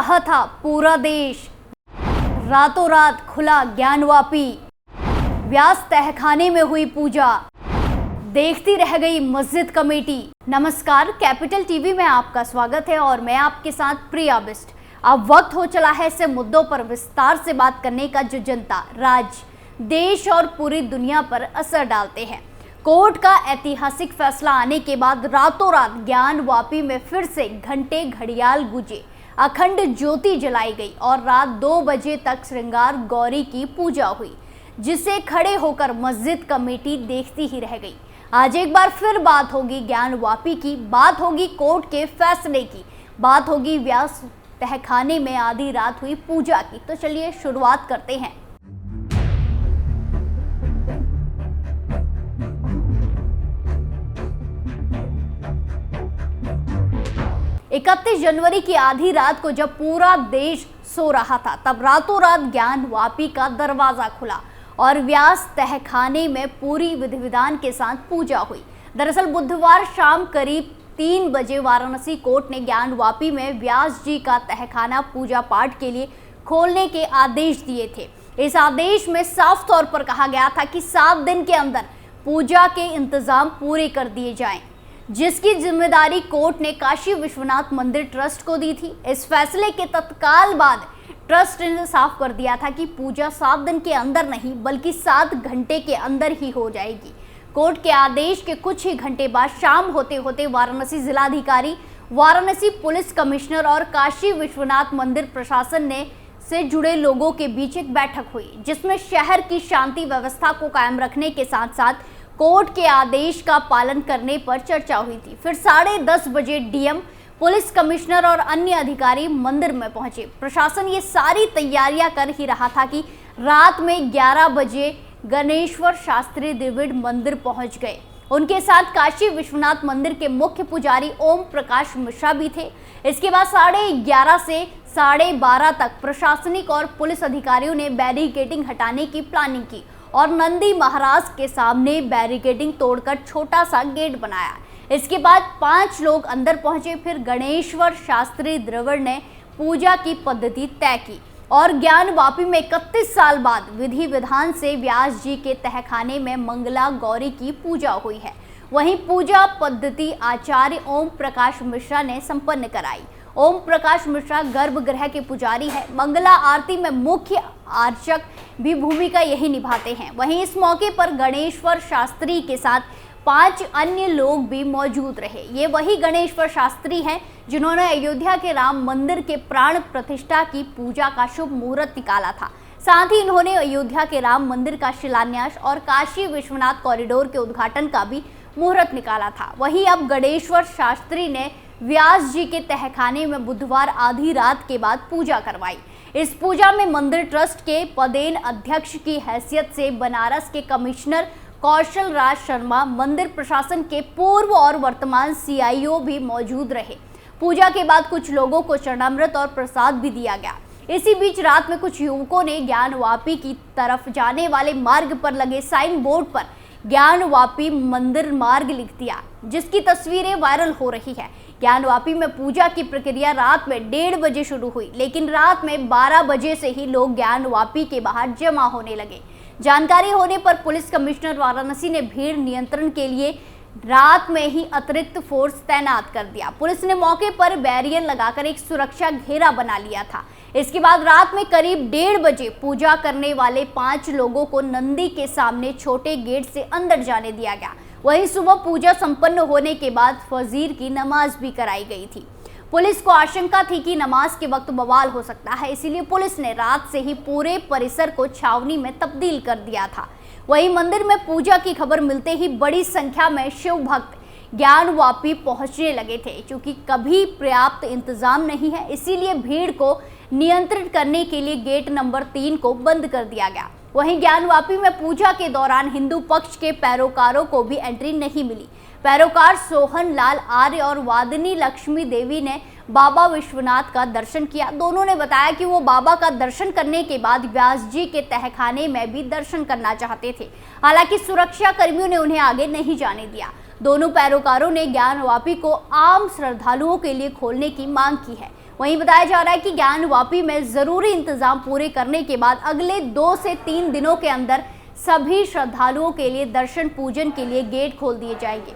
रहा था पूरा देश, रातों रात खुला ज्ञानवापी, व्यास तहखाने में हुई पूजा, देखती रह गई मस्जिद कमेटी। नमस्कार, कैपिटल टीवी में आपका स्वागत है और मैं आपके साथ प्रिया बिस्ट। अब वक्त हो चला है ऐसे मुद्दों पर विस्तार से बात करने का जो जनता, राज्य, देश और पूरी दुनिया पर असर डालते हैं। कोर्ट का ऐतिहासिक फैसला आने के बाद रातों रात ज्ञानवापी में फिर से घंटे घड़ियाल गूंजे, अखंड ज्योति जलाई गई और रात 2 बजे तक श्रृंगार गौरी की पूजा हुई, जिसे खड़े होकर मस्जिद कमेटी देखती ही रह गई। आज एक बार फिर बात होगी ज्ञानवापी की, बात होगी कोर्ट के फैसले की, बात होगी व्यास तहखाने में आधी रात हुई पूजा की। तो चलिए शुरुआत करते हैं। 31 जनवरी की आधी रात को जब पूरा देश सो रहा था, तब रातों रात ज्ञानवापी का दरवाजा खुला और व्यास तहखाने में पूरी विधि विधान के साथ पूजा हुई। दरअसल बुधवार शाम करीब 3 बजे वाराणसी कोर्ट ने ज्ञानवापी में व्यास जी का तहखाना पूजा पाठ के लिए खोलने के आदेश दिए थे। इस आदेश में साफ तौर पर कहा गया था कि 7 दिन के अंदर पूजा के इंतजाम पूरे कर दिए जाएं, जिसकी जिम्मेदारी कोर्ट ने काशी विश्वनाथ मंदिर ट्रस्ट को दी थी। इस फैसले के तत्काल बाद ट्रस्ट ने साफ कर दिया था कि पूजा 7 दिन के अंदर नहीं बल्कि 7 घंटे के अंदर ही हो जाएगी। कोर्ट के आदेश के कुछ ही घंटे बाद शाम होते होते वाराणसी जिलाधिकारी, वाराणसी पुलिस कमिश्नर और काशी विश्वनाथ मंदिर प्रशासन से जुड़े लोगों के बीच एक बैठक हुई, जिसमें शहर की शांति व्यवस्था को कायम रखने के साथ साथ कोर्ट के आदेश का पालन करने पर चर्चा हुई थी। फिर 10:30 बजे डीएम, पुलिस कमिश्नर और अन्य अधिकारी मंदिर में पहुंचे। प्रशासन ये सारी तैयारियां कर ही रहा था कि रात में 11 बजे गणेश्वर शास्त्री द्रविड़ मंदिर पहुंच गए। उनके साथ काशी विश्वनाथ मंदिर के मुख्य पुजारी ओम प्रकाश मिश्रा भी थे। इसके बाद 11:30 से 12:30 तक प्रशासनिक और पुलिस अधिकारियों ने बैरिकेडिंग हटाने की प्लानिंग की और नंदी महाराज के सामने बैरिकेडिंग तोड़कर छोटा सा गेट बनाया। इसके बाद 5 लोग अंदर पहुंचे। फिर गणेश्वर शास्त्री द्रविड़ ने पूजा की पद्धति तय की और ज्ञानवापी में 31 साल बाद विधि विधान से व्यास जी के तहखाने में मंगला गौरी की पूजा हुई है। वहीं पूजा पद्धति आचार्य ओम प्रकाश मिश्रा ने संपन्न कराई। ओम प्रकाश मिश्रा गर्भगृह के पुजारी है। मंगला आरती में मुख्य आर्चक भी भूमिका यही निभाते हैं। वहीं इस मौके पर गणेश्वर शास्त्री के साथ 5 अन्य लोग भी मौजूद रहे। ये वही गणेश्वर शास्त्री हैं जिन्होंने अयोध्या के राम मंदिर के प्राण प्रतिष्ठा की पूजा का शुभ मुहूर्त निकाला था। साथ ही इन्होंने अयोध्या के राम मंदिर का शिलान्यास और काशी विश्वनाथ कॉरिडोर के उद्घाटन का भी मुहूर्त निकाला था। वहीं अब गणेश्वर शास्त्री ने व्यास जी के तहखाने में बुधवार आधी रात के बाद पूजा करवाई। इस पूजा में मंदिर ट्रस्ट के पदेन अध्यक्ष की हैसियत से बनारस के कमिश्नर कौशल राज शर्मा, मंदिर प्रशासन के पूर्व और वर्तमान सीआईओ भी मौजूद रहे। पूजा के बाद कुछ लोगों को चरणामृत और प्रसाद भी दिया गया। इसी बीच रात में कुछ युवकों ने ज्ञानवापी की तरफ जाने वाले मार्ग पर लगे साइन बोर्ड पर ज्ञानवापी मंदिर मार्ग लिख दिया, जिसकी तस्वीरें वायरल हो रही है। ज्ञानवापी में पूजा की प्रक्रिया रात में 1:30 बजे शुरू हुई, लेकिन रात में 12 बजे से ही लोग ज्ञानवापी के बाहर जमा होने लगे। जानकारी होने पर पुलिस कमिश्नर वाराणसी ने भीड़ नियंत्रण के लिए रात में ही अतिरिक्त फोर्स तैनात कर दिया। पुलिस ने मौके पर बैरियर लगाकर एक सुरक्षा घेरा बना लिया था। इसके बाद रात में करीब 1:30 बजे पूजा करने वाले 5 लोगों को नंदी के सामने छोटे गेट से अंदर जाने दिया गया। वहीं सुबह पूजा संपन्न होने के बाद फजीर की नमाज भी कराई गई थी। पुलिस को आशंका थी कि नमाज के वक्त बवाल हो सकता है, इसीलिए पुलिस ने रात से ही पूरे परिसर को छावनी में तब्दील कर दिया था। वहीं मंदिर में पूजा की खबर मिलते ही बड़ी संख्या में शिव भक्त ज्ञानवापी पहुंचने लगे थे। क्योंकि कभी पर्याप्त इंतजाम नहीं है, इसीलिए भीड़ को नियंत्रित करने के लिए गेट नंबर 3 को बंद कर दिया गया। वहीं ज्ञानवापी में पूजा के दौरान हिंदू पक्ष के पैरोकारों को भी एंट्री नहीं मिली। पैरोकार सोहन लाल आर्य और वादिनी लक्ष्मी देवी ने बाबा विश्वनाथ का दर्शन किया। दोनों ने बताया कि वो बाबा का दर्शन करने के बाद व्यास जी के तहखाने में भी दर्शन करना चाहते थे। हालांकि सुरक्षा कर्मियों ने उन्हें आगे नहीं जाने दिया। दोनों पैरोकारों ने ज्ञानवापी को आम श्रद्धालुओं के लिए खोलने की मांग की है। वहीं बताया जा रहा है कि ज्ञानवापी में जरूरी इंतजाम पूरे करने के बाद अगले 2 से 3 दिनों के अंदर सभी श्रद्धालुओं के लिए दर्शन पूजन के लिए गेट खोल दिए जाएंगे।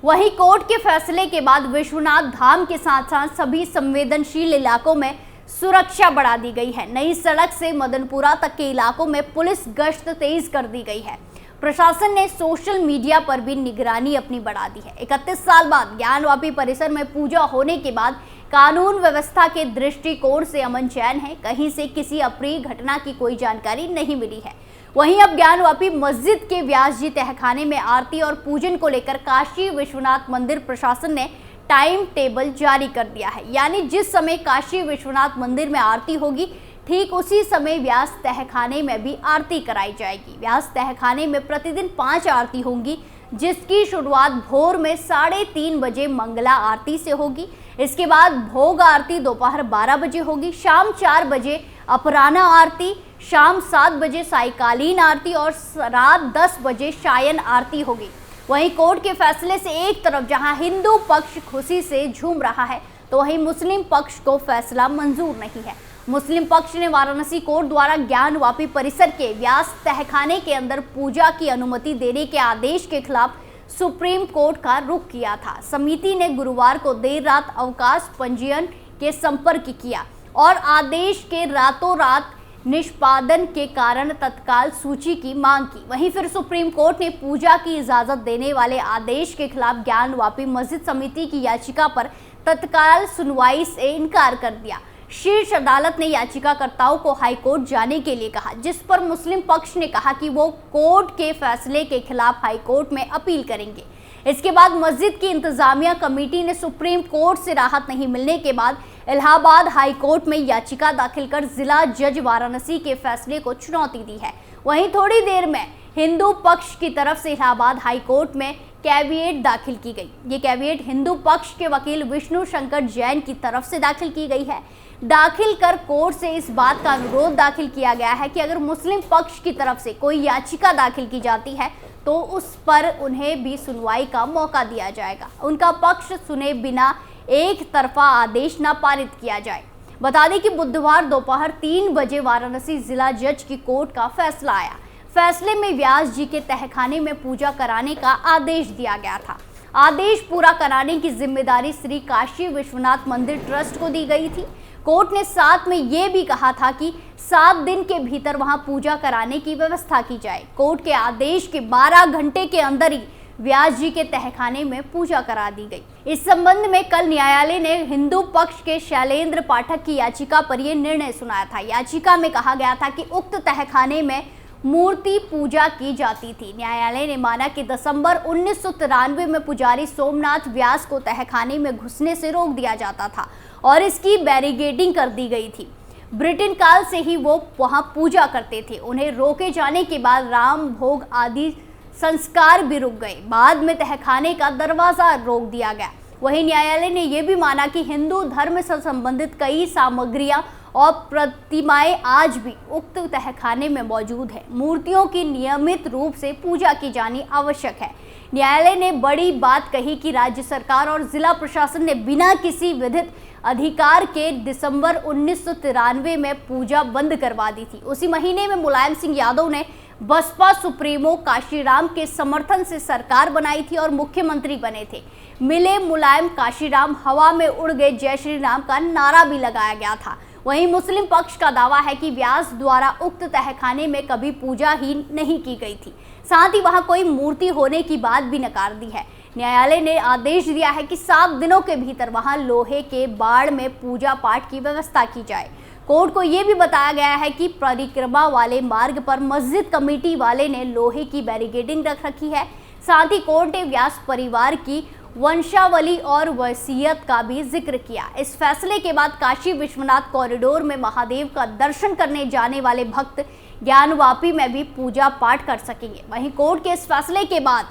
वहीं कोर्ट के फैसले के बाद विश्वनाथ धाम के साथ साथ सभी संवेदनशील इलाकों में सुरक्षा बढ़ा दी गई है। नई सड़क से मदनपुरा तक के इलाकों में पुलिस गश्त तेज कर दी गई है। प्रशासन ने सोशल मीडिया पर भी निगरानी अपनी बढ़ा दी है। 31 साल बाद ज्ञानवापी परिसर में पूजा होने के बाद कानून व्यवस्था के दृष्टिकोण से अमन चैन है। कहीं से किसी अप्रिय घटना की कोई जानकारी नहीं मिली है। वहीं अब ज्ञानवापी मस्जिद के व्यास जी तहखाने में आरती और पूजन को लेकर काशी विश्वनाथ मंदिर प्रशासन ने टाइम टेबल जारी कर दिया है। यानी जिस समय काशी विश्वनाथ मंदिर में आरती होगी ठीक उसी समय व्यास तहखाने में भी आरती कराई जाएगी। व्यास तहखाने में प्रतिदिन 5 आरती होंगी, जिसकी शुरुआत भोर में 3:30 बजे मंगला आरती से होगी। इसके बाद भोग आरती दोपहर 12 बजे होगी, शाम 4 बजे अपराह्न आरती, शाम 7 बजे सायंकालीन आरती और रात 10 बजे सायं आरती होगी। वहीं कोर्ट के फैसले से एक तरफ जहां हिंदू पक्ष खुशी से झूम रहा है, तो वहीं मुस्लिम पक्ष को फैसला मंजूर नहीं है। मुस्लिम पक्ष ने वाराणसी कोर्ट द्वारा ज्ञानवापी परिसर के व्यास तहखाने के अंदर पूजा की अनुमति देने के आदेश के खिलाफ सुप्रीम कोर्ट का रुख किया था। समिति ने गुरुवार को देर रात अवकाश पंजीयन के संपर्क किया और आदेश के रातों रात निष्पादन के कारण तत्काल सूची की मांग की। वहीं फिर सुप्रीम कोर्ट ने पूजा की इजाजत देने वाले आदेश के खिलाफ ज्ञानवापी मस्जिद समिति की याचिका पर तत्काल सुनवाई से इनकार कर दिया। शीर्ष अदालत ने याचिकाकर्ताओं को हाईकोर्ट जाने के लिए कहा, जिस पर मुस्लिम पक्ष ने कहा कि वो कोर्ट के फैसले के खिलाफ हाईकोर्ट में अपील करेंगे। इसके बाद मस्जिद की इंतजामिया कमेटी ने सुप्रीम कोर्ट से राहत नहीं मिलने के बाद इलाहाबाद हाईकोर्ट में याचिका दाखिल कर जिला जज वाराणसी के फैसले को चुनौती दी है। वहीं थोड़ी देर में हिंदू पक्ष की तरफ से इलाहाबाद हाईकोर्ट में कैविएट दाखिल की गई। ये कैविएट हिंदू पक्ष के वकील विष्णु शंकर जैन की तरफ से दाखिल की गई है। दाखिल कर कोर्ट से इस बात का अनुरोध दाखिल किया गया है कि अगर मुस्लिम पक्ष की तरफ से कोई याचिका दाखिल की जाती है तो उस पर उन्हें भी सुनवाई का मौका दिया जाएगा। उनका पक्ष सुने बिना एक तरफा आदेश न पारित किया जाए। बता दें कि बुधवार दोपहर 3 बजे वाराणसी जिला जज की कोर्ट का फैसला आया। फैसले में व्यास जी के तहखाने में पूजा कराने का आदेश दिया गया था। आदेश पूरा कराने की जिम्मेदारी श्री काशी विश्वनाथ मंदिर ट्रस्ट को दी गई थी। कोर्ट ने साथ में ये भी कहा था कि 7 दिन के भीतर वहां पूजा कराने की व्यवस्था की जाए। कोर्ट के आदेश के 12 घंटे के अंदर ही व्यास जी के तहखाने में पूजा करा दी गई। इस संबंध में कल न्यायालय ने हिंदू पक्ष के शैलेंद्र पाठक की याचिका पर यह निर्णय सुनाया था। याचिका में कहा गया था कि उक्त तहखाने में मूर्ति पूजा की जाती थी। न्यायालय ने माना कि दिसंबर 1993 में पुजारी सोमनाथ व्यास को तहखाने में घुसने से रोक दिया जाता था और इसकी बैरिकेडिंग कर दी गई थी। ब्रिटेन काल से ही वो वहां पूजा करते थे। उन्हें रोके जाने के बाद राम भोग आदि संस्कार भी रुक गए। बाद में तहखाने का दरवाजा रोक दिया गया। वहीं न्यायालय ने यह भी माना कि हिंदू धर्म से संबंधित कई सामग्रियां और प्रतिमाएं आज भी उक्त तहखाने में मौजूद है। मूर्तियों की नियमित रूप से पूजा की जानी आवश्यक है। न्यायालय ने बड़ी बात कही कि राज्य सरकार और जिला प्रशासन ने बिना किसी विधित अधिकार के दिसंबर 1993 में पूजा बंद करवा दी थी। उसी महीने में मुलायम सिंह यादव ने बसपा सुप्रीमो काशीराम के समर्थन से सरकार बनाई थी और मुख्यमंत्री बने थे। मिले मुलायम काशीराम, हवा में उड़ गए जय श्री राम का नारा भी लगाया गया था। वहीं मुस्लिम पक्ष का दावा है कि व्यास द्वारा उक्त तहखाने में कभी पूजा ही नहीं की गई थी। साथ ही वहां कोई मूर्ति होने की बात भी नकार दी है। न्यायालय ने आदेश दिया है कि 7 दिनों के भीतर वहां लोहे के बाड़ में पूजा पाठ की व्यवस्था की जाए। कोर्ट को यह भी बताया गया है कि परिक्रमा वाले मार्ग पर मस्जिद कमेटी वाले ने लोहे की बैरिकेडिंग रख रखी है। साथ ही कोर्ट ने व्यास परिवार की वंशावली और वसीयत का भी जिक्र किया। इस फैसले के बाद काशी विश्वनाथ कॉरिडोर में महादेव का दर्शन करने जाने वाले भक्त ज्ञानवापी में भी पूजा पाठ कर सकेंगे। वहीं कोर्ट के इस फैसले के बाद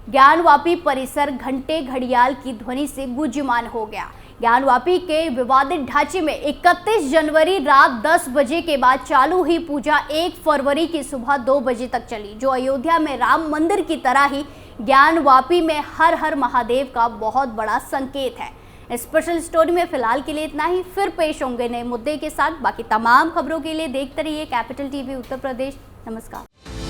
ज्ञानवापी परिसर घंटे घड़ियाल की ध्वनि से गुंजयमान हो गया। ज्ञानवापी के विवादित ढांचे में 31 जनवरी रात 10 बजे के बाद चालू हुई पूजा 1 फरवरी की सुबह 2 बजे तक चली, जो अयोध्या में राम मंदिर की तरह ही ज्ञानवापी में हर हर महादेव का बहुत बड़ा संकेत है। स्पेशल स्टोरी में फिलहाल के लिए इतना ही, फिर पेश होंगे नए मुद्दे के साथ। बाकी तमाम खबरों के लिए देखते रहिए कैपिटल टीवी उत्तर प्रदेश। नमस्कार।